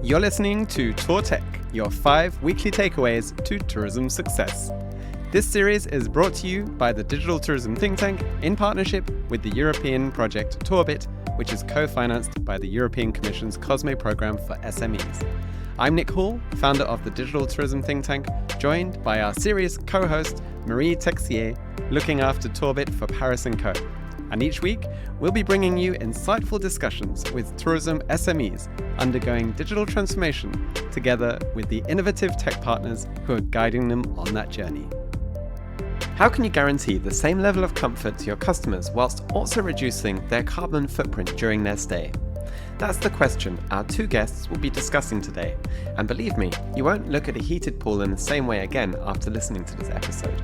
You're listening to Tour Tech, your 5 weekly takeaways to tourism success. This series is brought to you by the Digital Tourism Think Tank in partnership with the European project Tourbit, which is co-financed by the European Commission's COSME program for SMEs. I'm Nick Hall, founder of the Digital Tourism Think Tank, joined by our series co-host Marie Texier, looking after Tourbit for Paris & Co. And each week, we'll be bringing you insightful discussions with tourism SMEs undergoing digital transformation together with the innovative tech partners who are guiding them on that journey. How can you guarantee the same level of comfort to your customers whilst also reducing their carbon footprint during their stay? That's the question our 2 guests will be discussing today. And believe me, you won't look at a heated pool in the same way again after listening to this episode.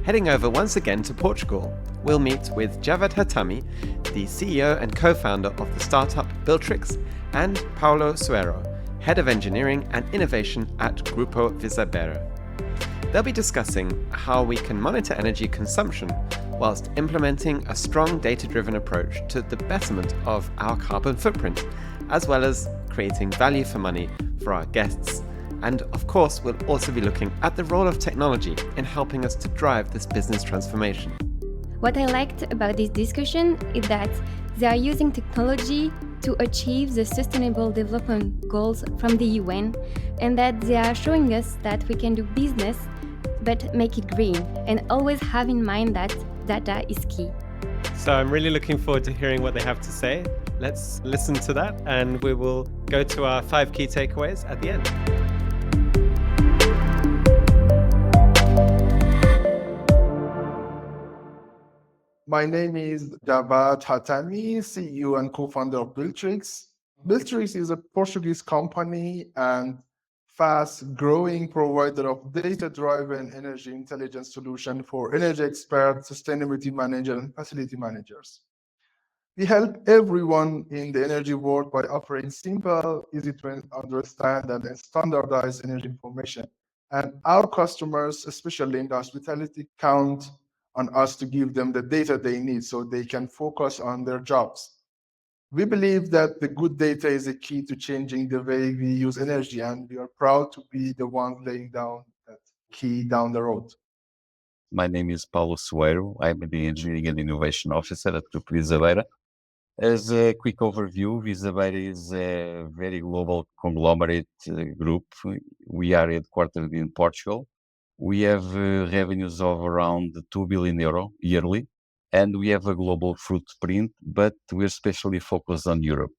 Heading over once again to Portugal, we'll meet with Javad Hatami, the CEO and co-founder of the startup Builtrix, and Paulo Soeiro, head of engineering and innovation at Grupo Visabeira. They'll be discussing how we can monitor energy consumption whilst implementing a strong data-driven approach to the betterment of our carbon footprint, as well as creating value for money for our guests. And of course, we'll also be looking at the role of technology in helping us to drive this business transformation. What I liked about this discussion is that they are using technology to achieve the Sustainable Development Goals from the UN, and that they are showing us that we can do business but make it green, and always have in mind that data is key. So I'm really looking forward to hearing what they have to say. Let's listen to that, and we will go to our 5 key takeaways at the end. My name is Javad Hatami, CEO and co-founder of Builtrix. Builtrix is a Portuguese company and fast-growing provider of data-driven energy intelligence solution for energy experts, sustainability managers, and facility managers. We help everyone in the energy world by offering simple, easy to understand, and standardized energy information. And our customers, especially in the hospitality, count on us to give them the data they need so they can focus on their jobs. We believe that the good data is a key to changing the way we use energy, and we are proud to be the ones laying down that key down the road. My name is Paulo Soeiro. I'm the Engineering and Innovation Officer at Grupo Visabeira. As a quick overview, Visabeira is a very global conglomerate group. We are headquartered in Portugal. We have revenues of around 2 billion euro yearly, and we have a global footprint, but we're especially focused on Europe.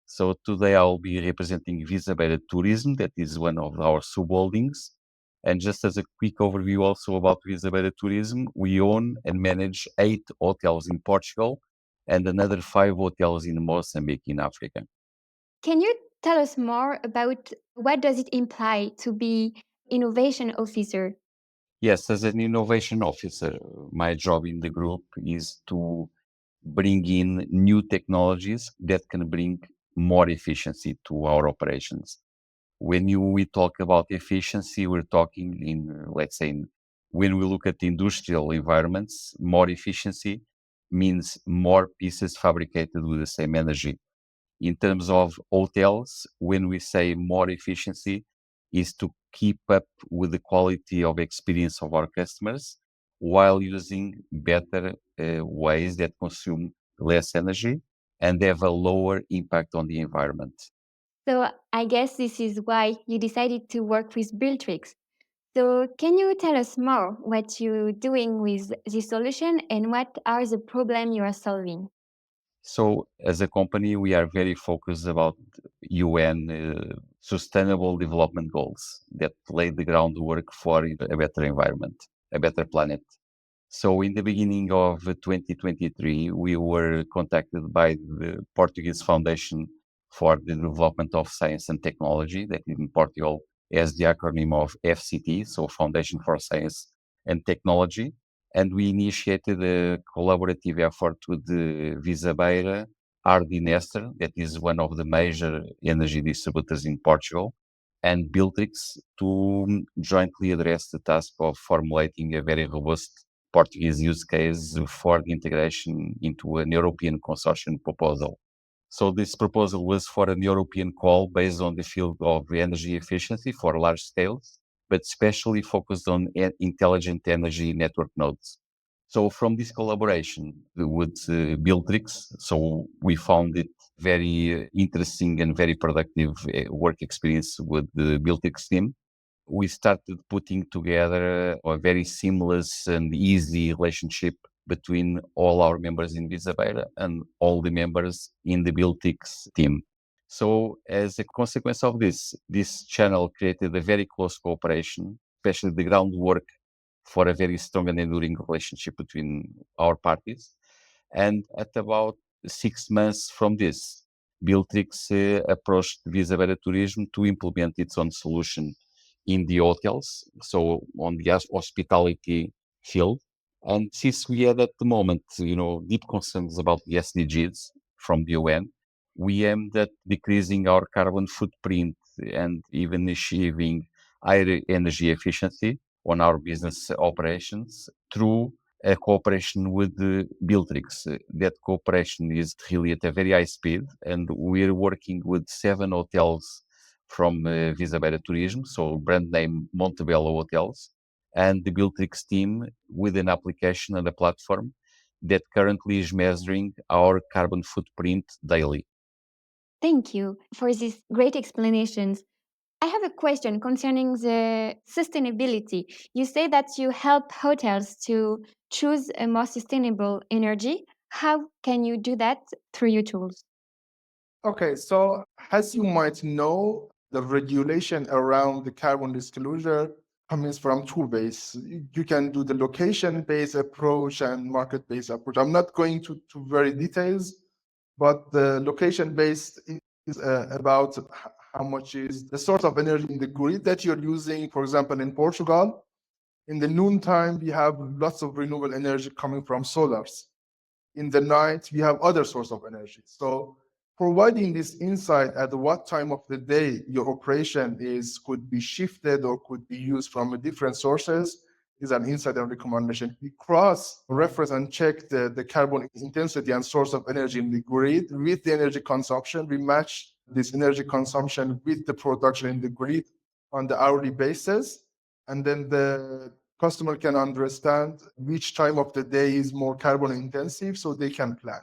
So today I'll be representing Visabeira Tourism, that is one of our sub-holdings. And just as a quick overview also about Visabeira Tourism, we own and manage 8 hotels in Portugal and another 5 hotels in Mozambique in Africa. Can you tell us more about what does it imply to be innovation officer? Yes, as an innovation officer, my job in the group is to bring in new technologies that can bring more efficiency to our operations. When we talk about efficiency, we're talking when we look at industrial environments, more efficiency means more pieces fabricated with the same energy. In terms of hotels, when we say more efficiency, is to keep up with the quality of experience of our customers while using better ways that consume less energy and have a lower impact on the environment. So I guess this is why you decided to work with Builtrix. So can you tell us more what you're doing with this solution and what are the problems you are solving? So as a company, we are very focused about UN Sustainable Development Goals that lay the groundwork for a better environment, a better planet. So in the beginning of 2023, we were contacted by the Portuguese Foundation for the Development of Science and Technology, that in Portugal has the acronym of FCT, so Foundation for Science and Technology. And we initiated a collaborative effort with the Visabeira RD Nestor, that is one of the major energy distributors in Portugal, and Builtrix to jointly address the task of formulating a very robust Portuguese use case for the integration into an European consortium proposal. So this proposal was for an European call based on the field of energy efficiency for large scales, but especially focused on intelligent energy network nodes. So from this collaboration with Builtrix, so we found it very interesting and very productive work experience with the Builtrix team. We started putting together a very seamless and easy relationship between all our members in Visabeira and all the members in the Builtix team. So as a consequence of this channel created a very close cooperation, especially the groundwork for a very strong and enduring relationship between our parties. And at about 6 months from this, Builtrix approached Visabeira Tourism to implement its own solution in the hotels, so on the hospitality field. And since we had at the moment, deep concerns about the SDGs from the UN, we aimed at decreasing our carbon footprint and even achieving higher energy efficiency on our business operations through a cooperation with the Builtrix. That cooperation is really at a very high speed, and we're working with 7 hotels from Visabeira Tourism, so brand name Montebello Hotels, and the Builtrix team with an application and a platform that currently is measuring our carbon footprint daily. Thank you for these great explanations. I have a question concerning the sustainability. You say that you help hotels to choose a more sustainable energy. How can you do that through your tools? Okay, so as you might know, the regulation around the carbon disclosure comes from two ways. You can do the location-based approach and market-based approach. I'm not going to very details, but the location-based is about how much is the source of energy in the grid that you're using. For example, in Portugal, in the noontime, we have lots of renewable energy coming from solars. In the night, we have other source of energy. So providing this insight at what time of the day your operation could be shifted or could be used from different sources is an insight and recommendation. We cross reference and check the carbon intensity and source of energy in the grid with the energy consumption. We match this energy consumption with the production in the grid on the hourly basis. And then the customer can understand which time of the day is more carbon intensive so they can plan.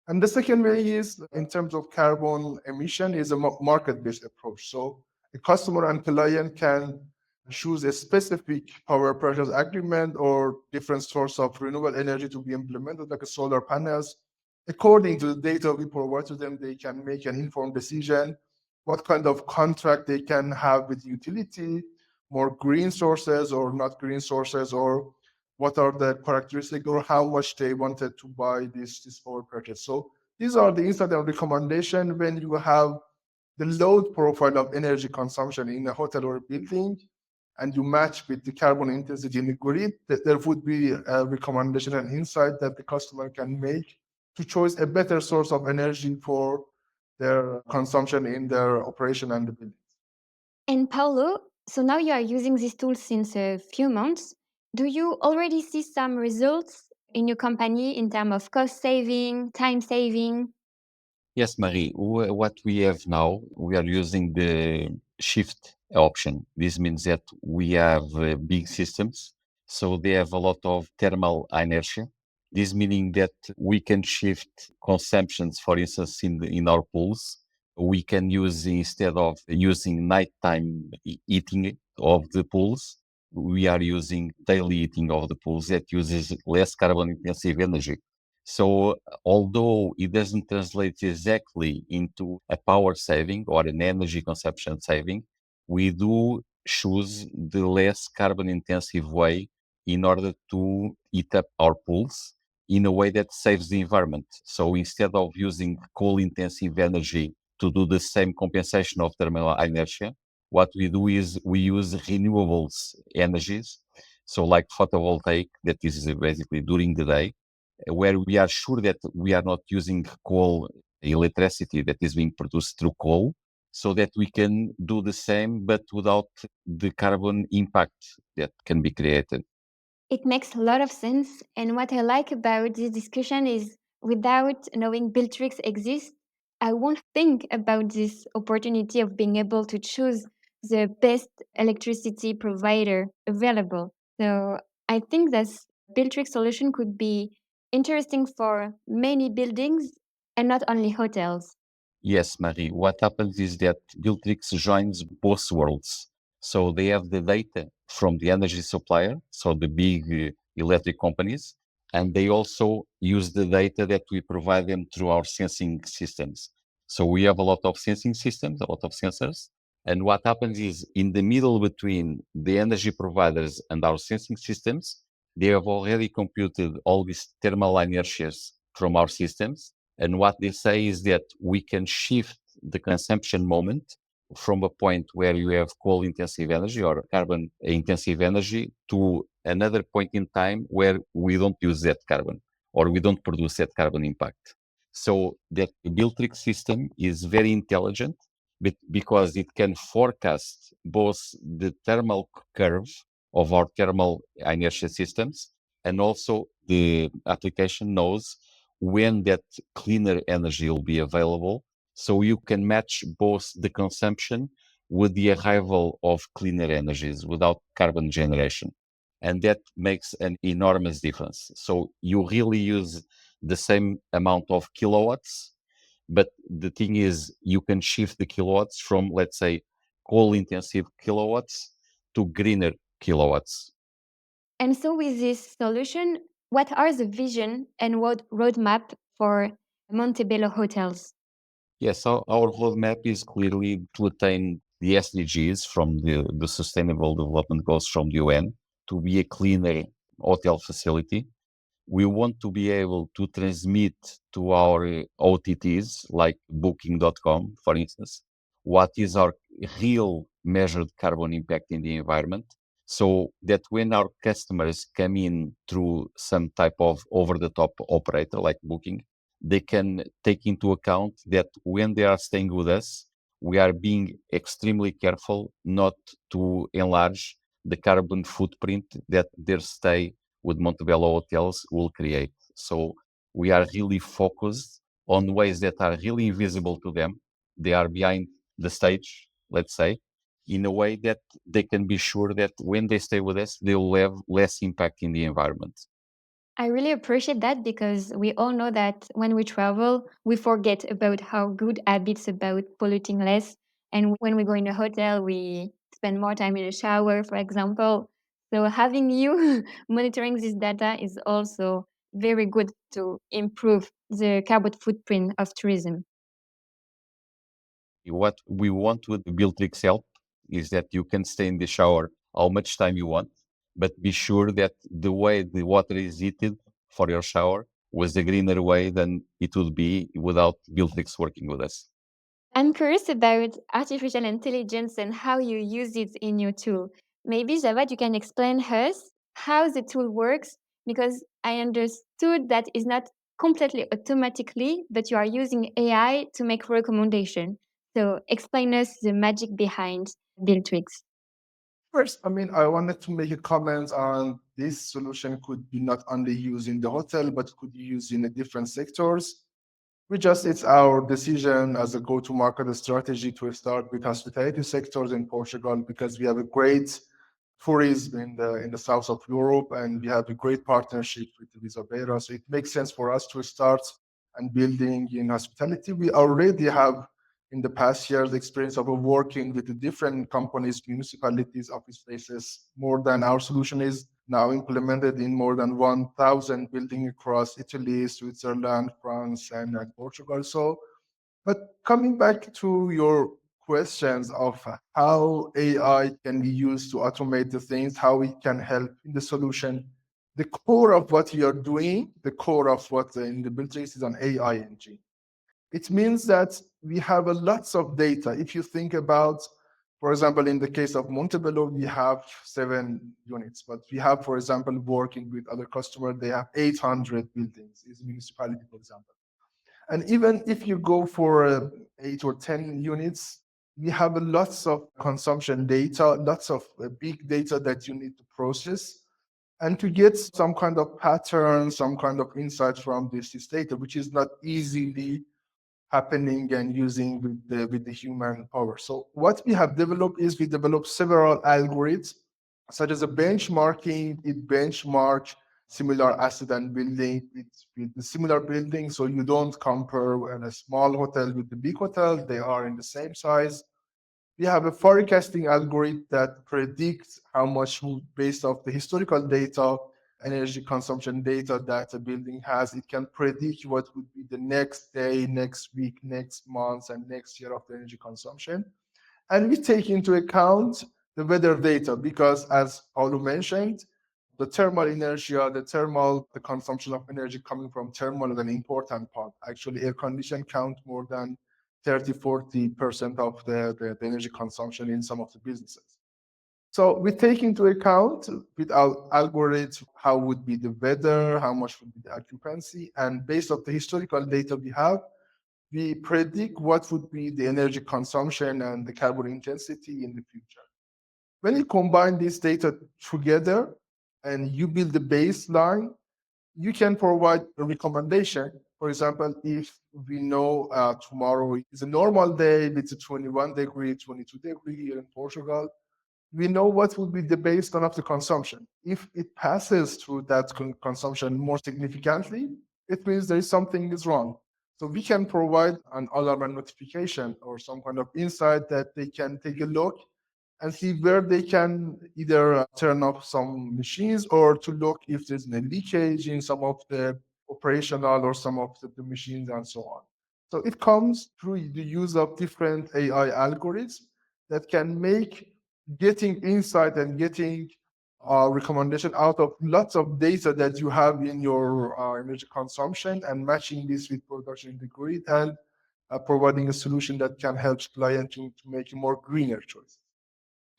And the second way is in terms of carbon emission is a market-based approach. So a customer and client can choose a specific power purchase agreement or different source of renewable energy to be implemented, like a solar panels. According to the data we provide to them, they can make an informed decision what kind of contract they can have with utility, more green sources or not green sources, or what are the characteristics or how much they wanted to buy this power purchase. So these are the insight and recommendation when you have the load profile of energy consumption in a hotel or a building and you match with the carbon intensity in the grid, that there would be a recommendation and insight that the customer can make to choose a better source of energy for their consumption in their operation and the building. And Paulo, so now you are using this tool since a few months. Do you already see some results in your company in terms of cost saving, time saving? Yes, Marie, what we have now, we are using the shift option. This means that we have big systems, so they have a lot of thermal inertia. This meaning that we can shift consumptions, for instance, in our pools. We can use, instead of using nighttime heating of the pools, we are using daily heating of the pools that uses less carbon intensive energy. So although it doesn't translate exactly into a power saving or an energy consumption saving, we do choose the less carbon intensive way in order to heat up our pools in a way that saves the environment. So instead of using coal intensive energy to do the same compensation of thermal inertia, what we do is we use renewables energies. So like photovoltaic, that is basically during the day, where we are sure that we are not using coal electricity that is being produced through coal, so that we can do the same but without the carbon impact that can be created. It makes a lot of sense. And what I like about this discussion is without knowing Builtrix exists, I won't think about this opportunity of being able to choose the best electricity provider available. So I think this Builtrix solution could be interesting for many buildings and not only hotels. Yes, Marie. What happens is that Builtrix joins both worlds. So they have the data from the energy supplier, so the big electric companies, and they also use the data that we provide them through our sensing systems. So we have a lot of sensing systems, a lot of sensors. And what happens is in the middle between the energy providers and our sensing systems, they have already computed all these thermal inertias from our systems, and what they say is that we can shift the consumption moment from a point where you have coal intensive energy or carbon intensive energy to another point in time where we don't use that carbon or we don't produce that carbon impact. So that Builtrix system is very intelligent because it can forecast both the thermal curve of our thermal inertia systems and also the application knows when that cleaner energy will be available. So you can match both the consumption with the arrival of cleaner energies without carbon generation. And that makes an enormous difference. So you really use the same amount of kilowatts, but the thing is, you can shift the kilowatts from, let's say, coal intensive kilowatts to greener kilowatts. And so, with this solution, what are the vision and roadmap for Montebello hotels? Yes, so our roadmap is clearly to attain the SDGs from the Sustainable Development Goals from the UN to be a cleaner hotel facility. We want to be able to transmit to our OTTs, like Booking.com, for instance, what is our real measured carbon impact in the environment, so that when our customers come in through some type of over-the-top operator like Booking, they can take into account that when they are staying with us, we are being extremely careful not to enlarge the carbon footprint that their stay with Montebello hotels will create. So we are really focused on ways that are really invisible to them. They are behind the stage, let's say, in a way that they can be sure that when they stay with us, they will have less impact in the environment. I really appreciate that because we all know that when we travel, we forget about how good habits about polluting less. And when we go in a hotel, we spend more time in a shower, for example. So having you monitoring this data is also very good to improve the carbon footprint of tourism. What we want with the Builtrix help is that you can stay in the shower how much time you want, but be sure that the way the water is heated for your shower was the greener way than it would be without Builtrix working with us. I'm curious about artificial intelligence and how you use it in your tool. Maybe, Javad, you can explain us how the tool works because I understood that it's not completely automatically, but you are using AI to make recommendation. So explain us the magic behind Builtrix. First, I wanted to make a comment on this solution could be not only used in the hotel, but could be used in the different sectors. It's our decision as a go-to-market strategy to start with hospitality sectors in Portugal because we have a great tourism in the south of Europe and we have a great partnership with Visabeira. So it makes sense for us to start and building in hospitality. We already have in the past years experience of working with the different companies, municipalities, office spaces, more than our solution is now implemented in more than 1,000 buildings across Italy, Switzerland, France, and Portugal. So, but coming back to your questions of how AI can be used to automate the things, how it can help in the solution, the core of what you're doing, the core of what in the Builtrix is an AI engine. It means that we have a lots of data. If you think about, for example, in the case of Montebello, we have 7 units, but we have, for example, working with other customers, they have 800 buildings, is a municipality, for example. And even if you go for 8 or 10 units, we have a lots of consumption data, lots of big data that you need to process. And to get some kind of pattern, some kind of insight from this data, which is not easily happening and using with the human power. So what we have developed is we developed several algorithms, such as a benchmarking. It benchmarks similar asset and building with the similar building, so you don't compare a small hotel with the big hotel. They are in the same size. We have a forecasting algorithm that predicts how much, based off the historical data, energy consumption data that a building has. It can predict what would be the next day, next week, next month, and next year of the energy consumption. And we take into account the weather data because, as Paulo mentioned, the thermal inertia, the consumption of energy coming from thermal is an important part. Actually, air condition count more than 30-40% of the energy consumption in some of the businesses. So we take into account with our algorithm how would be the weather, how much would be the occupancy, and based on the historical data we have, we predict what would be the energy consumption and the carbon intensity in the future. When you combine this data together and you build the baseline, you can provide a recommendation. For example, if we know tomorrow is a normal day, it's a 21 degree, 22 degree here in Portugal, we know what would be the baseline of the consumption. If it passes through that consumption more significantly, it means there is something is wrong. So we can provide an alarm and notification or some kind of insight that they can take a look and see where they can either turn off some machines or to look if there's a leakage in some of the operational or some of the machines and so on. So it comes through the use of different AI algorithms that can make getting insight and getting recommendation out of lots of data that you have in your energy consumption and matching this with production in the grid and providing a solution that can help client to make more greener choices.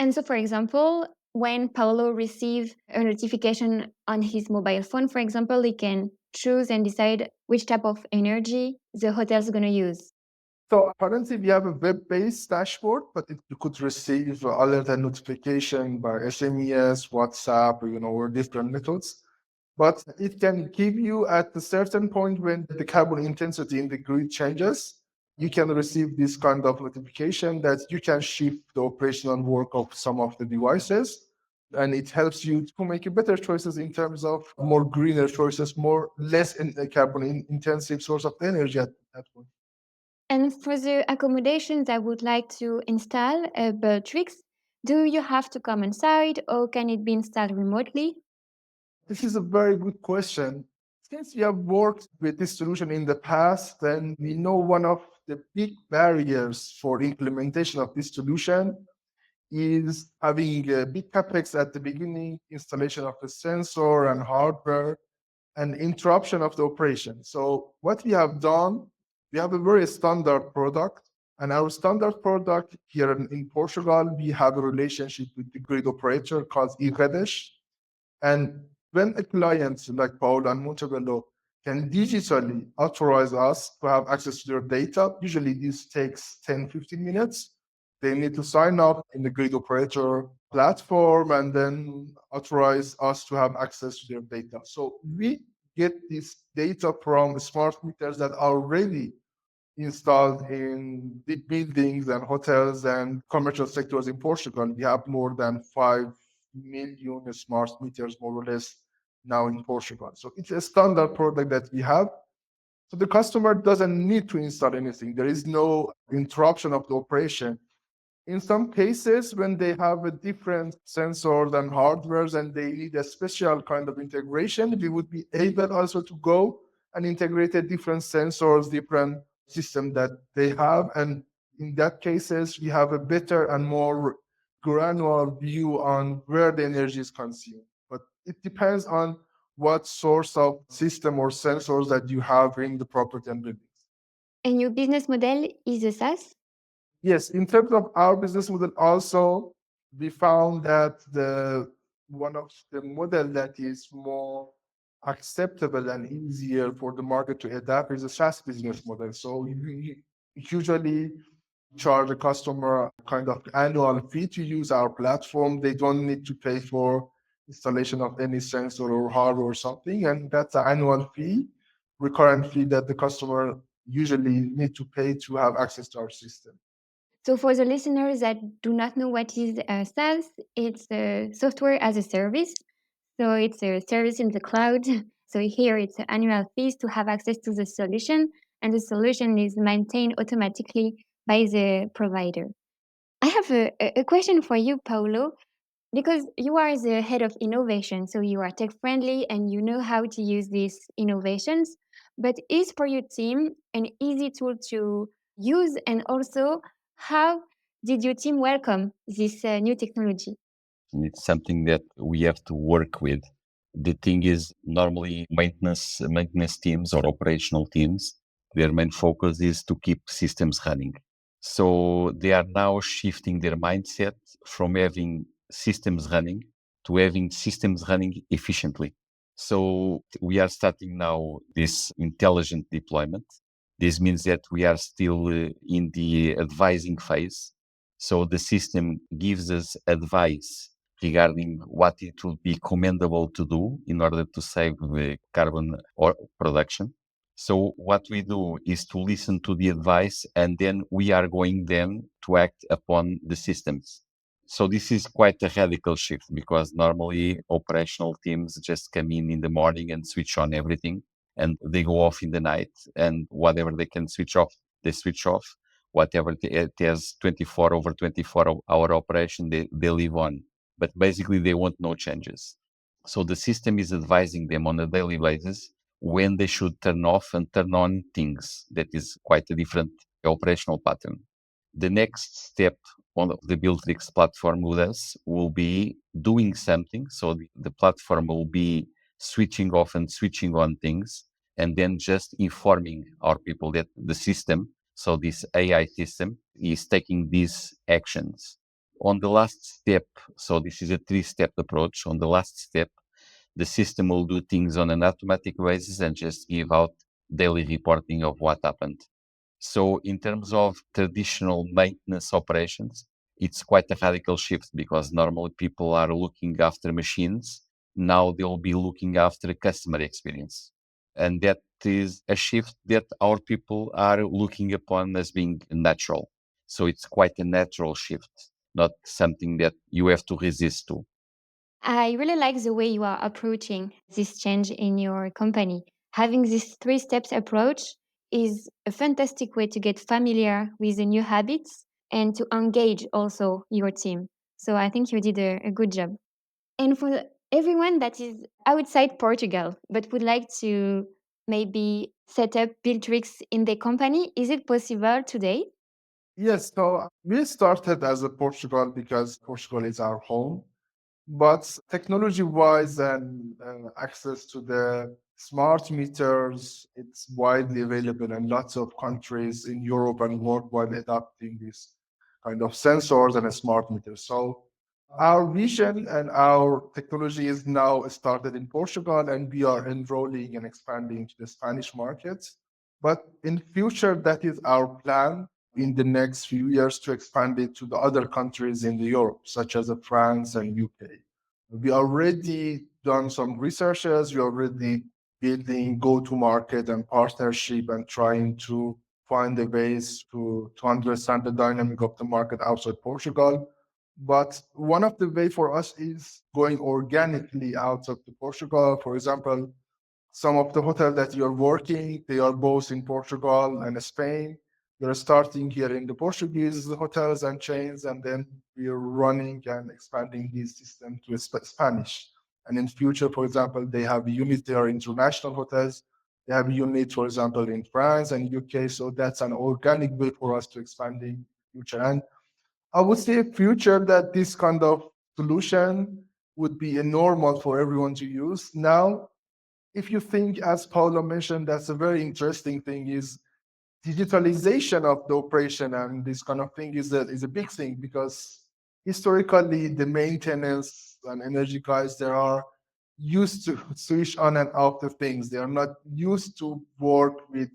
And so, for example, when Paulo receives a notification on his mobile phone, for example, he can choose and decide which type of energy the hotel is going to use. So currently we have a web-based dashboard, but you could receive alert and notification by SMS, WhatsApp, or different methods. But it can give you at a certain point when the carbon intensity in the grid changes, you can receive this kind of notification that you can shift the operational work of some of the devices. And it helps you to make better choices in terms of more greener choices, less carbon intensive source of energy at that point. And for the accommodations that would like to install a Builtrix, do you have to come inside or can it be installed remotely? This is a very good question. Since we have worked with this solution in the past, then we know one of the big barriers for implementation of this solution is having a big capex at the beginning, installation of the sensor and hardware, and interruption of the operation. So what we have done, we have a very standard product, and our standard product here in Portugal, we have a relationship with the grid operator called Iredes. And when a client like Paulo and Montebello can digitally authorize us to have access to their data, usually this takes 10-15 minutes. They need to sign up in the grid operator platform and then authorize us to have access to their data. So we get this data from smart meters that are already installed in big buildings and hotels and commercial sectors in Portugal. We have more than 5 million smart meters, more or less, now in Portugal. So it's a standard product that we have. So the customer doesn't need to install anything. There is no interruption of the operation. In some cases, when they have a different sensors and hardwares and they need a special kind of integration, we would be able also to go and integrate a different sensors, different system that they have. And in that cases, we have a better and more granular view on where the energy is consumed. But it depends on what source of system or sensors that you have in the property and buildings. And your business model is a SaaS? Yes, in terms of our business model also, we found that one of the model that is more acceptable and easier for the market to adapt is a SaaS business model. So we usually charge a customer kind of annual fee to use our platform. They don't need to pay for installation of any sensor or hardware or something, and that's an annual fee, recurrent fee that the customer usually need to pay to have access to our system. So, for the listeners that do not know what is SaaS, it's a software as a service. So, it's a service in the cloud. So, here it's annual fees to have access to the solution, and the solution is maintained automatically by the provider. I have a question for you, Paulo, because you are the head of innovation. So, you are tech friendly and you know how to use these innovations. But is for your team an easy tool to use, and also how did your team welcome this new technology? And it's something that we have to work with. The thing is, normally maintenance teams or operational teams, their main focus is to keep systems running. So they are now shifting their mindset from having systems running to having systems running efficiently. So we are starting now this intelligent deployment. This means that we are still in the advising phase. So the system gives us advice regarding what it would be commendable to do in order to save carbon or production. So what we do is to listen to the advice, and then we are going then to act upon the systems. So this is quite a radical shift, because normally operational teams just come in the morning and switch on everything, and they go off in the night, and whatever they can switch off, they switch off. Whatever it has 24 over 24 hour operation, they leave on. But basically they want no changes. So the system is advising them on a daily basis when they should turn off and turn on things. That is quite a different operational pattern. The next step on the Builtrix platform with us will be doing something. So the platform will be switching off and switching on things, and then just informing our people that the system, so this AI system, is taking these actions. On the last step, so this is a 3-step approach. On the last step, the system will do things on an automatic basis and just give out daily reporting of what happened. So in terms of traditional maintenance operations, it's quite a radical shift, because normally people are looking after machines. Now they'll be looking after customer experience. And that is a shift that our people are looking upon as being natural. So it's quite a natural shift, not something that you have to resist to. I really like the way you are approaching this change in your company. Having this 3 steps approach is a fantastic way to get familiar with the new habits and to engage also your team. So I think you did a good job. And for everyone that is outside Portugal but would like to maybe set up Builtrix in their company, is it possible today? Yes, so we started as a Portugal because Portugal is our home. But technology-wise and access to the smart meters, it's widely available in lots of countries in Europe and worldwide adopting these kind of sensors and smart meters. So our vision and our technology is now started in Portugal, and we are enrolling and expanding to the Spanish market. But in future, that is our plan in the next few years to expand it to the other countries in Europe, such as France and UK. We already done some researches. We already building go-to-market and partnership and trying to find the ways to understand the dynamic of the market outside Portugal. But one of the way for us is going organically out of the Portugal. For example, some of the hotels that you're working, they are both in Portugal and Spain. We're starting here in the Portuguese hotels and chains, and then we're running and expanding this system to Spanish. And in future, for example, they have units, they are international hotels. They have units, for example, in France and UK. So that's an organic way for us to expand in future. And I would say future that this kind of solution would be a normal for everyone to use. Now, if you think, as Paulo mentioned, that's a very interesting thing is digitalization of the operation, and this kind of thing is a big thing, because historically the maintenance and energy guys, they are used to switch on and off the things. They are not used to work with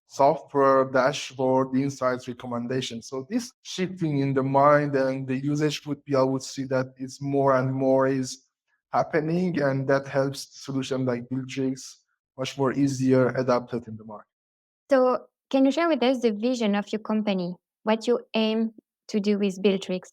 software dashboard insights recommendations. So this shifting in the mind and the usage would be, I would see that it's more and more is happening, and that helps solution like Builtrix much more easier adapted in the market. So Can you share with us the vision of your company? What you aim to do with Builtrix?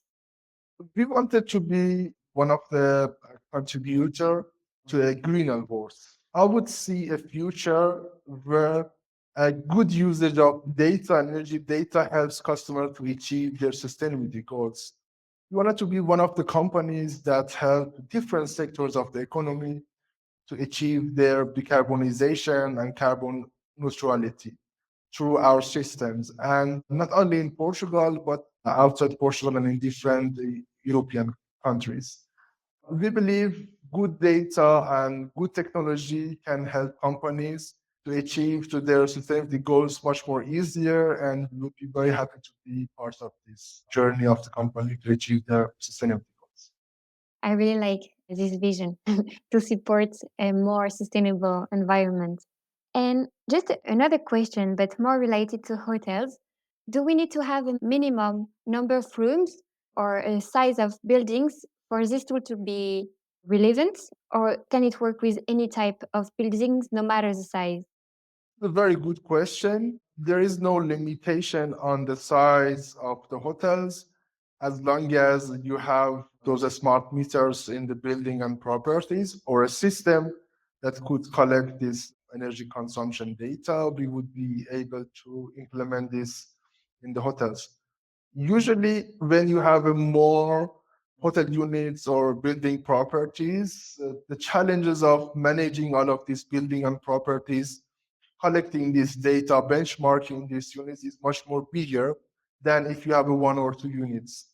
We wanted to be one of the contributor to a greener world. I would see a future where a good usage of data and energy data helps customers to achieve their sustainability goals. We wanted to be one of the companies that help different sectors of the economy to achieve their decarbonization and carbon neutrality through our systems, and not only in Portugal, but outside Portugal and in different European countries. We believe good data and good technology can help companies to achieve to their sustainability goals much more easier, and we'll be very happy to be part of this journey of the company to achieve their sustainability goals. I really like this vision to support a more sustainable environment. And just another question, but more related to hotels. Do we need to have a minimum number of rooms or a size of buildings for this tool to be relevant? Or can it work with any type of buildings, no matter the size? A very good question. There is no limitation on the size of the hotels as long as you have those smart meters in the building and properties or a system that could collect this energy consumption data. We would be able to implement this in the hotels. Usually, when you have a more hotel units or building properties, the challenges of managing all of these building and properties, collecting this data, benchmarking these units is much more bigger than if you have a one or two units.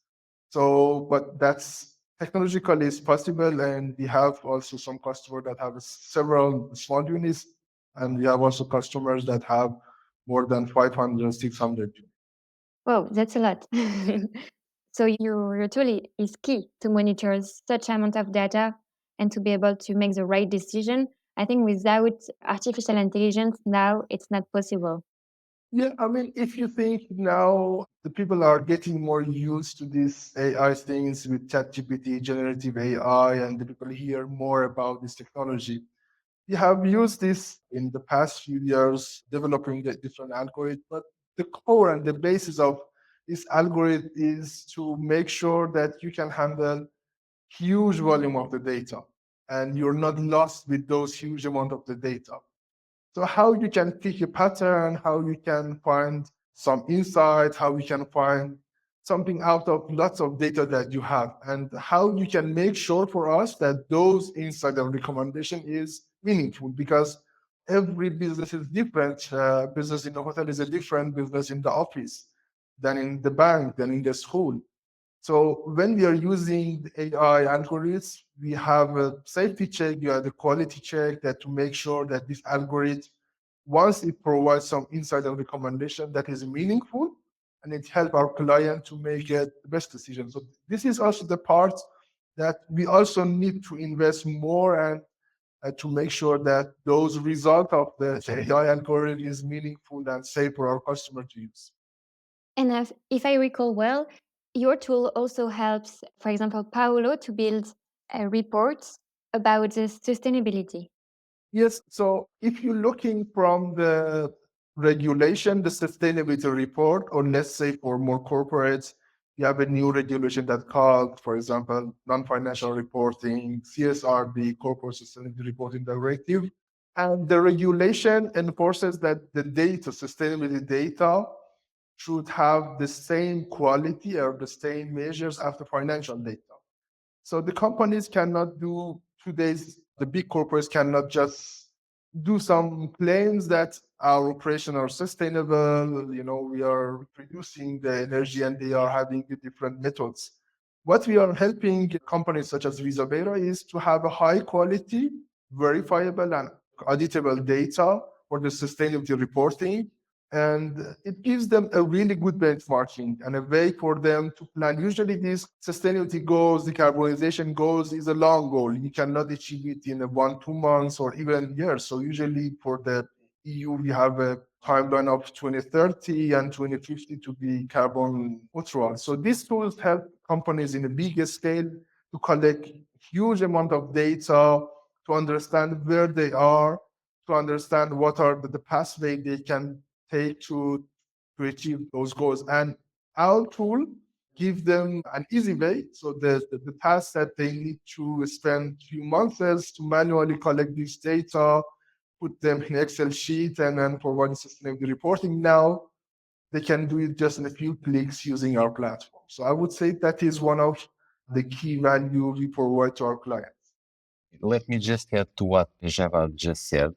So, but that's technologically is possible, and we have also some customers that have several small units, and we have also customers that have more than 500, 600 units. Whoa, that's a lot. So your tool is key to monitor such amount of data and to be able to make the right decision. I think without artificial intelligence now it's not possible. Yeah, I mean, if you think now the people are getting more used to these AI things with ChatGPT, generative AI, and the people hear more about this technology. We have used this in the past few years, developing the different algorithms, but the core and the basis of this algorithm is to make sure that you can handle huge volume of the data and you're not lost with those huge amount of the data. So how you can pick a pattern, how you can find some insight, how you can find something out of lots of data that you have, and how you can make sure for us that those insight and recommendation is meaningful, because every business is different. Business in the hotel is a different business in the office than in the bank, than in the school. So when we are using the AI algorithms, we have a safety check, you have the quality check that to make sure that this algorithm, once it provides some insight and recommendation that is meaningful, and it help our client to make the best decision. So this is also the part that we also need to invest more and to make sure that those results of the AI algorithm is meaningful and safe for our customer to use. And if I recall well, your tool also helps, for example, Paulo to build reports about the sustainability. Yes. So if you're looking from the regulation, the sustainability report, or let's say for more corporates, you have a new regulation that called, for example, non-financial reporting, CSRD, Corporate Sustainability Reporting Directive. And the regulation enforces that the data, sustainability data, should have the same quality or the same measures as the financial data. So the companies cannot do today's, the big corporates cannot just do some claims that our operation are sustainable, we are reducing the energy and they are having the different methods. What we are helping companies such as Visabeira is to have a high quality, verifiable and auditable data for the sustainability reporting, and it gives them a really good benchmarking and a way for them to plan. Usually these sustainability goals, decarbonization goals is a long goal. You cannot achieve it in a 1, 2 months or even years. So usually for the EU, we have a timeline of 2030 and 2050 to be carbon neutral. So these tools help companies in a bigger scale to collect huge amount of data, to understand where they are, to understand what are the pathway they can take to achieve those goals. And our tool give them an easy way. So the task that they need to spend few months to manually collect this data, put them in Excel sheet, and then provide sustainability reporting. Now they can do it just in a few clicks using our platform. So I would say that is one of the key value we provide to our clients. Let me just add to what Javad just said.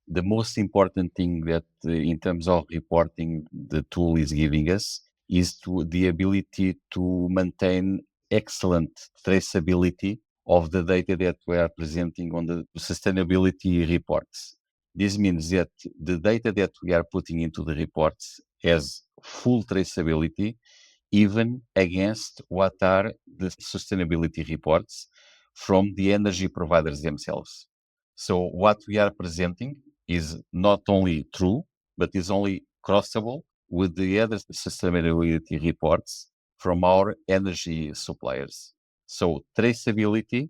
The most important thing that, in terms of reporting, the tool is giving us is the ability to maintain excellent traceability of the data that we are presenting on the sustainability reports. This means that the data that we are putting into the reports has full traceability, even against what are the sustainability reports from the energy providers themselves. So what we are presenting is not only true, but is only crossable with the other sustainability reports from our energy suppliers. So traceability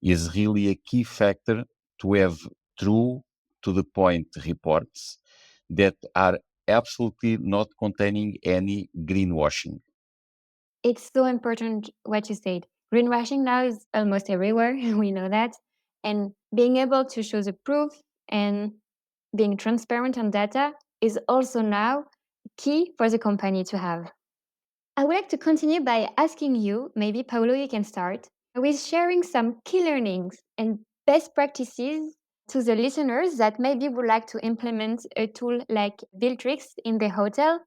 is really a key factor to have true to the point reports that are absolutely not containing any greenwashing. It's so important what you said. Greenwashing now is almost everywhere. We know that. And being able to show the proof and being transparent on data is also now key for the company to have. I would like to continue by asking you, maybe Paulo, you can start, with sharing some key learnings and best practices to the listeners that maybe would like to implement a tool like Builtrix in the hotel.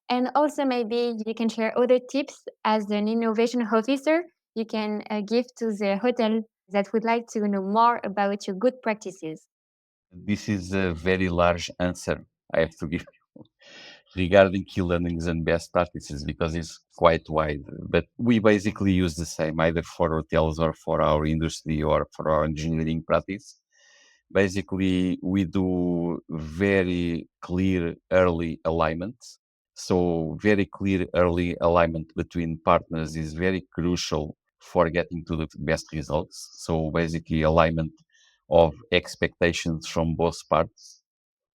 And also, maybe you can share other tips as an innovation officer you can give to the hotel that would like to know more about your good practices. This is a very large answer I have to give regarding key learnings and best practices because it's quite wide. But we basically use the same either for hotels or for our industry or for our engineering practice. Basically, we do very clear early alignment. So, very clear early alignment between partners is very crucial for getting to the best results. So, basically, alignment of expectations from both parts.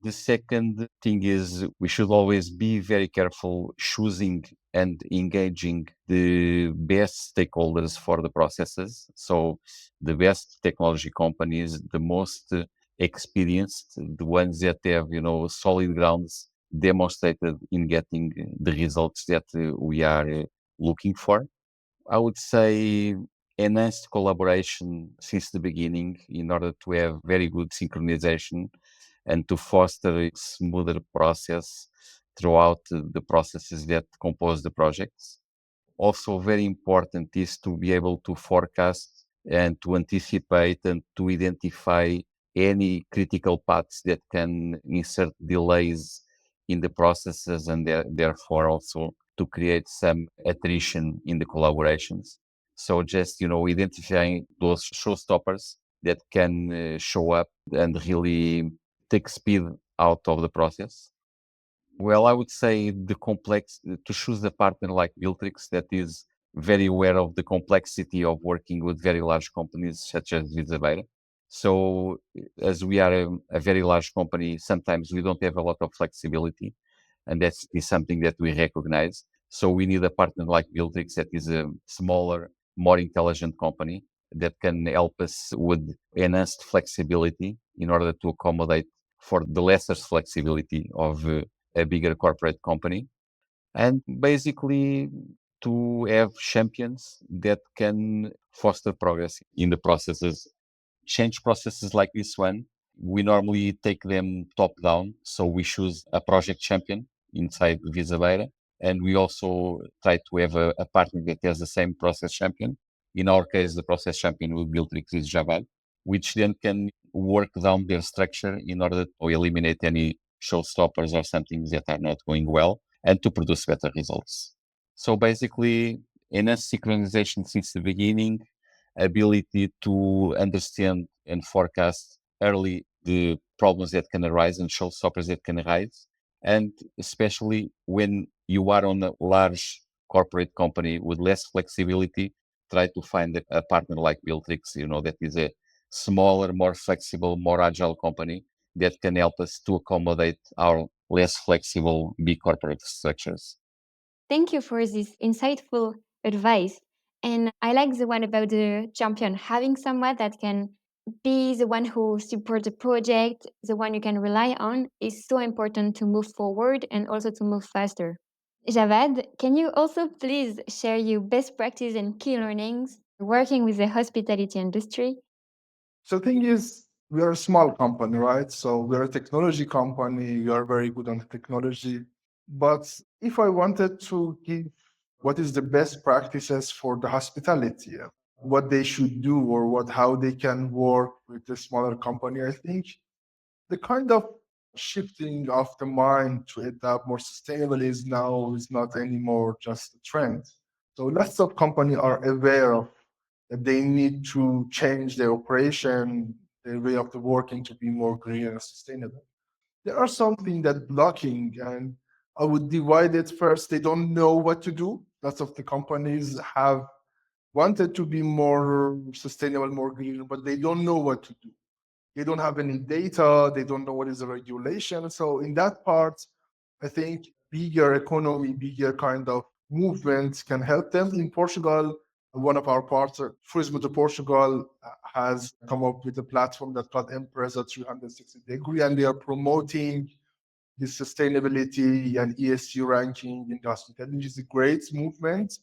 The second thing is we should always be very careful choosing and engaging the best stakeholders for the processes. So the best technology companies, the most experienced, the ones that have, solid grounds demonstrated in getting the results that we are looking for. I would say enhanced collaboration since the beginning in order to have very good synchronization and to foster a smoother process throughout the processes that compose the projects. Also, very important is to be able to forecast and to anticipate and to identify any critical paths that can insert delays in the processes and therefore also to create some attrition in the collaborations. So just, identifying those showstoppers that can show up and really take speed out of the process. Well, I would say to choose a partner like Builtrix that is very aware of the complexity of working with very large companies such as Visabeira. So, as we are a very large company, sometimes we don't have a lot of flexibility, and that's is something that we recognize. So, we need a partner like Builtrix that is a smaller, more intelligent company that can help us with enhanced flexibility in order to accommodate for the lesser flexibility of a bigger corporate company, and basically to have champions that can foster progress in the processes. Change processes like this one, we normally take them top down. So we choose a project champion inside Visabeira, and we also try to have a partner that has the same process champion. In our case, the process champion will build is Java, which then can work down their structure in order to eliminate any showstoppers or something that are not going well and to produce better results. So basically, enhanced synchronization since the beginning, ability to understand and forecast early the problems that can arise and showstoppers that can arise. And especially when you are on a large corporate company with less flexibility, try to find a partner like Builtrix, that is a smaller, more flexible, more agile company that can help us to accommodate our less flexible big corporate structures. Thank you for this insightful advice. And I like the one about the champion, having someone that can be the one who supports the project, the one you can rely on, is so important to move forward and also to move faster. Javad, can you also please share your best practice and key learnings working with the hospitality industry? So the thing is, we are a small company, right? So we're a technology company. We are very good on technology. But if I wanted to give what is the best practices for the hospitality, what they should do or how they can work with a smaller company, I think the kind of shifting of the mind to adapt more sustainable is not anymore just a trend. So lots of companies are aware of that they need to change their operation, their way of the working to be more green and sustainable. There are something that blocking, and I would divide it first. They don't know what to do. Lots of the companies have wanted to be more sustainable, more green, but they don't know what to do. They don't have any data. They don't know what is the regulation. So in that part, I think bigger economy, bigger kind of movements can help them. In Portugal, one of our partners, Tourism to Portugal, has come up with a platform that's called Empresa 360 Degree, and they are promoting the sustainability and ESG ranking in the hospitality, which is a great movement.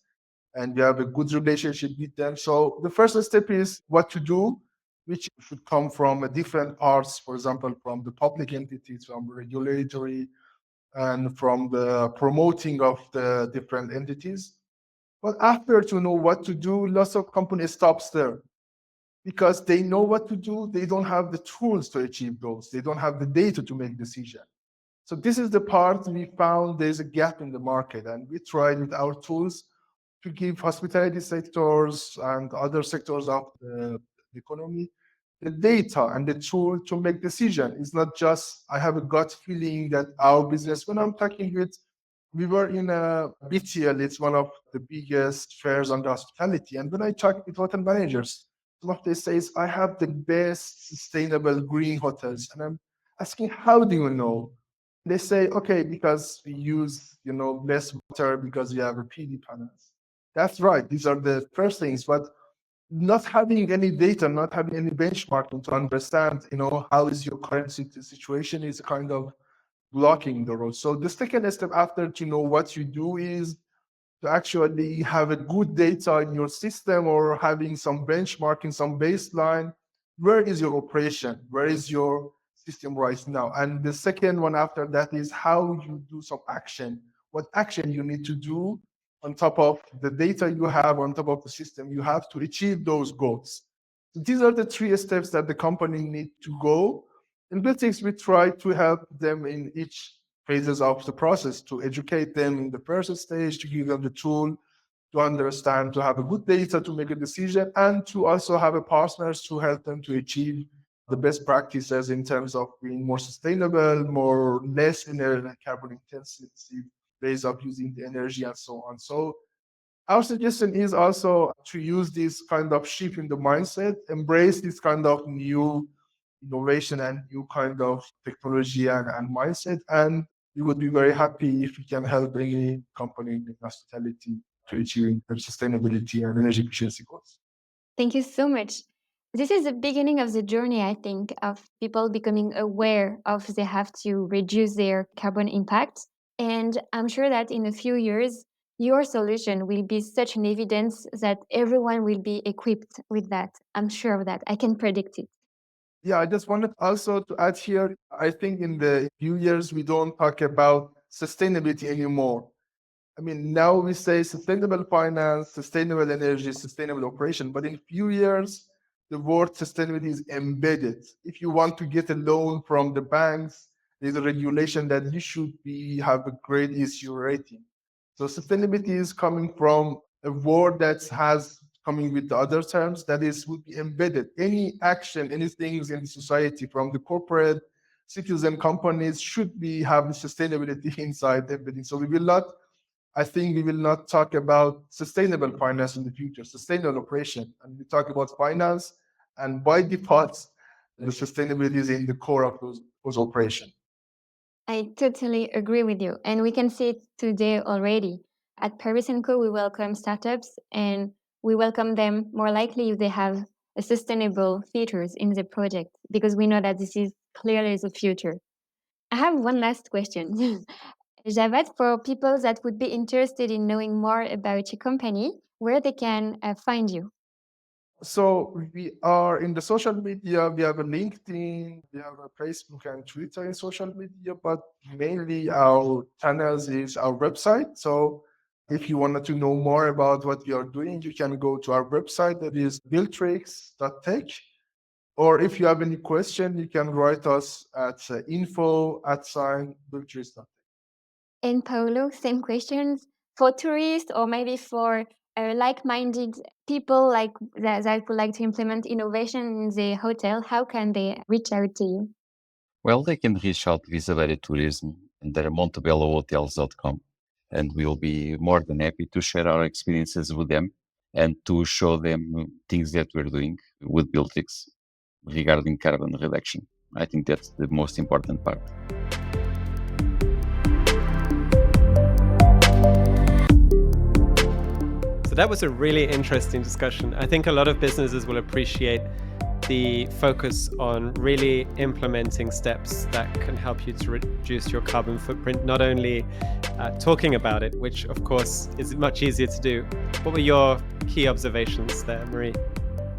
And we have a good relationship with them. So the first step is what to do, which should come from a different parts, for example, from the public entities, from regulatory, and from the promoting of the different entities. But after to know what to do, lots of companies stops there because they know what to do. They don't have the tools to achieve those. They don't have the data to make decision. So this is the part we found there's a gap in the market, and we tried with our tools to give hospitality sectors and other sectors of the economy the data and the tool to make decision. It's not just I have a gut feeling that our business. When I'm talking with, we were in a BTL. It's one of the biggest fairs on the hospitality, and when I talk with hotel managers, some of they says I have the best sustainable green hotels, and I'm asking how do you know? They say, okay, because we use, less water because we have a PD panels. That's right. These are the first things, but not having any data, not having any benchmarking to understand, how is your current situation is kind of blocking the road. So the second step after to know what you do is to actually have a good data in your system or having some benchmarking, some baseline. Where is your operation? Where is your system right now? And the second one after that is how you do some action. What action you need to do on top of the data you have, on top of the system you have to achieve those goals. So these are the three steps that the company need to go. In Builtrix, we try to help them in each phases of the process to educate them in the first stage, to give them the tool to understand, to have a good data to make a decision, and to also have a partners to help them to achieve the best practices in terms of being more sustainable, more less energy carbon intensive ways of using the energy and so on. So our suggestion is also to use this kind of shift in the mindset, embrace this kind of new innovation and new kind of technology and mindset. And we would be very happy if we can help any company in hospitality to achieve their sustainability and energy efficiency goals. Thank you so much. This is the beginning of the journey, I think, of people becoming aware of they have to reduce their carbon impact. And I'm sure that in a few years, your solution will be such an evidence that everyone will be equipped with that. I'm sure of that. I can predict it. Yeah, I just wanted also to add here, I think in the few years, we don't talk about sustainability anymore. I mean, now we say sustainable finance, sustainable energy, sustainable operation, but in few years, the word sustainability is embedded. If you want to get a loan from the banks, there's a regulation that you should have a great issue rating. So sustainability is coming from a word that has coming with the other terms that is would be embedded. Any action, anything in society from the corporate, citizen companies should be having sustainability inside everything. So we will not I think we will not talk about sustainable finance in the future, sustainable operation. And we talk about finance, and by default, the sustainability is in the core of those operations. I totally agree with you. And we can see it today already. At Paris & Co, we welcome startups and we welcome them more likely if they have a sustainable features in the project, because we know that this is clearly the future. I have one last question. Javad, for people that would be interested in knowing more about your company, where they can find you. So we are in the social media. We have a LinkedIn, we have a Facebook and Twitter in social media, but mainly our channels is our website. So if you wanted to know more about what we are doing, you can go to our website that is builtrix.tech. Or if you have any question, you can write us at info@builtrix.tech. And Paulo, same questions for tourists or maybe for like-minded people like that would like to implement innovation in the hotel. How can they reach out to you? Well, they can reach out to Visabeira Tourism and their montebellohotels.com, and we'll be more than happy to share our experiences with them and to show them things that we're doing with Builtrix regarding carbon reduction. I think that's the most important part. So that was a really interesting discussion. I think a lot of businesses will appreciate the focus on really implementing steps that can help you to reduce your carbon footprint, not only talking about it, which of course is much easier to do. What were your key observations there, Marie?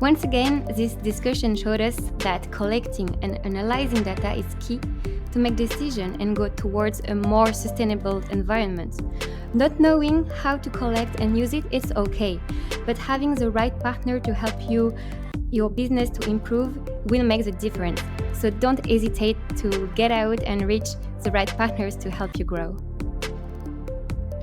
Once again, this discussion showed us that collecting and analyzing data is key to make decisions and go towards a more sustainable environment. Not knowing how to collect and use it is okay, but having the right partner to help your business to improve will make the difference. So don't hesitate to get out and reach the right partners to help you grow.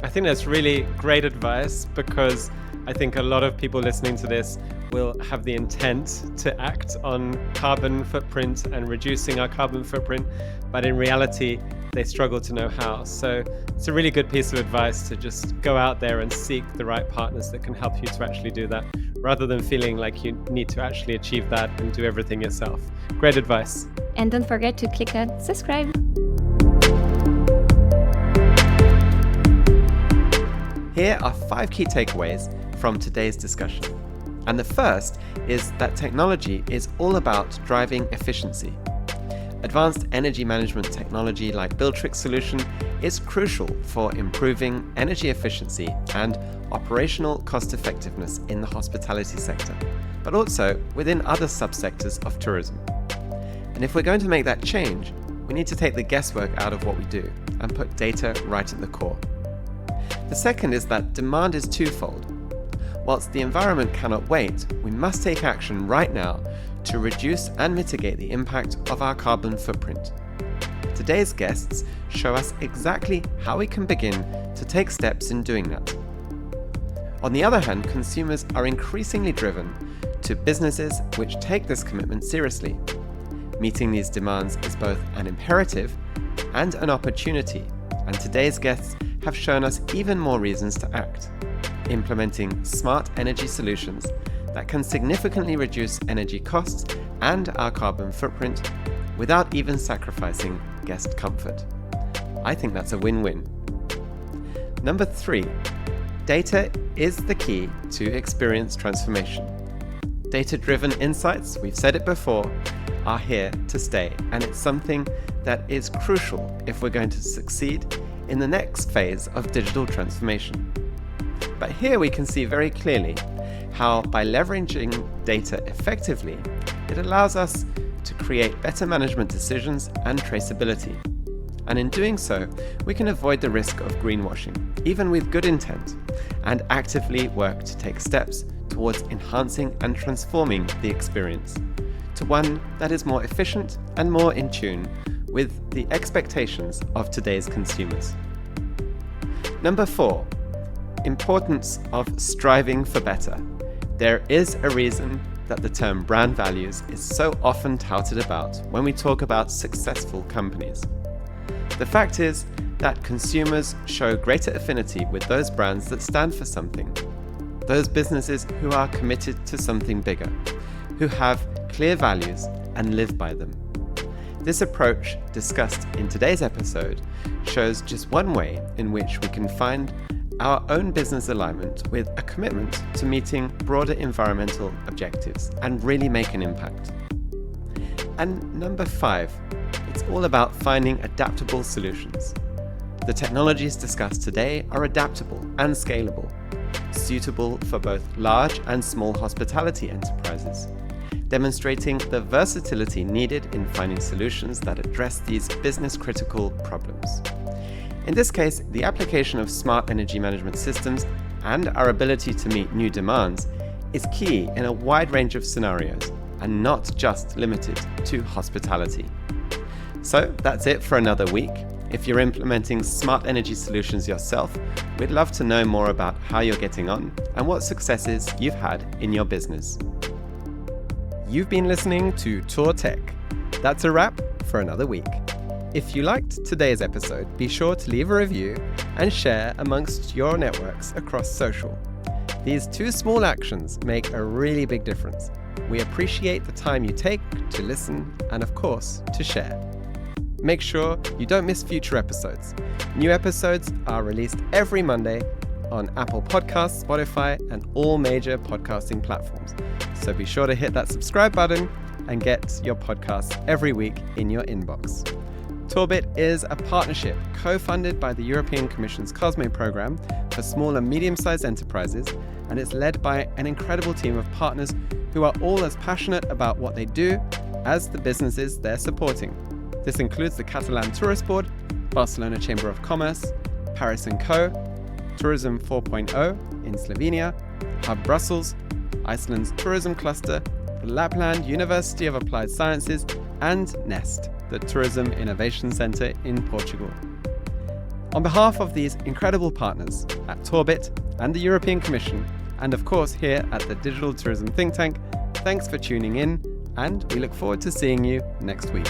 I think that's really great advice, because I think a lot of people listening to this will have the intent to act on carbon footprint and reducing our carbon footprint, but in reality, they struggle to know how. So it's a really good piece of advice to just go out there and seek the right partners that can help you to actually do that, rather than feeling like you need to actually achieve that and do everything yourself. Great advice. And don't forget to click on subscribe. Here are 5 key takeaways from today's discussion. And the first is that technology is all about driving efficiency. Advanced energy management technology like Builtrix solution is crucial for improving energy efficiency and operational cost effectiveness in the hospitality sector, but also within other subsectors of tourism. And if we're going to make that change, we need to take the guesswork out of what we do and put data right at the core. The second is that demand is twofold. Whilst the environment cannot wait, we must take action right now to reduce and mitigate the impact of our carbon footprint. Today's guests show us exactly how we can begin to take steps in doing that. On the other hand, consumers are increasingly driven to businesses which take this commitment seriously. Meeting these demands is both an imperative and an opportunity, and today's guests have shown us even more reasons to act, implementing smart energy solutions that can significantly reduce energy costs and our carbon footprint without even sacrificing guest comfort. I think that's a win-win. Number 3, data is the key to experience transformation. Data-driven insights, we've said it before, are here to stay, and it's something that is crucial if we're going to succeed in the next phase of digital transformation. But here we can see very clearly how, by leveraging data effectively, it allows us to create better management decisions and traceability. And in doing so, we can avoid the risk of greenwashing, even with good intent, and actively work to take steps towards enhancing and transforming the experience to one that is more efficient and more in tune with the expectations of today's consumers. Number 4, importance of striving for better. There is a reason that the term brand values is so often touted about when we talk about successful companies. The fact is that consumers show greater affinity with those brands that stand for something, those businesses who are committed to something bigger, who have clear values and live by them. This approach, discussed in today's episode, shows just one way in which we can find our own business alignment with a commitment to meeting broader environmental objectives and really make an impact. And number 5, it's all about finding adaptable solutions. The technologies discussed today are adaptable and scalable, suitable for both large and small hospitality enterprises, demonstrating the versatility needed in finding solutions that address these business-critical problems. In this case, the application of smart energy management systems and our ability to meet new demands is key in a wide range of scenarios and not just limited to hospitality. So that's it for another week. If you're implementing smart energy solutions yourself, we'd love to know more about how you're getting on and what successes you've had in your business. You've been listening to Tour Tech. That's a wrap for another week. If you liked today's episode, be sure to leave a review and share amongst your networks across social. These 2 small actions make a really big difference. We appreciate the time you take to listen and, of course, to share. Make sure you don't miss future episodes. New episodes are released every Monday on Apple Podcasts, Spotify, and all major podcasting platforms. So be sure to hit that subscribe button and get your podcasts every week in your inbox. Tourbit is a partnership co-funded by the European Commission's COSME program for small and medium-sized enterprises, and it's led by an incredible team of partners who are all as passionate about what they do as the businesses they're supporting. This includes the Catalan Tourist Board, Barcelona Chamber of Commerce, Paris & Co., Tourism 4.0 in Slovenia, Hub Brussels, Iceland's tourism cluster, the Lapland University of Applied Sciences, and NEST, the Tourism Innovation Centre in Portugal. On behalf of these incredible partners at Tourbit and the European Commission, and of course here at the Digital Tourism Think Tank, thanks for tuning in, and we look forward to seeing you next week.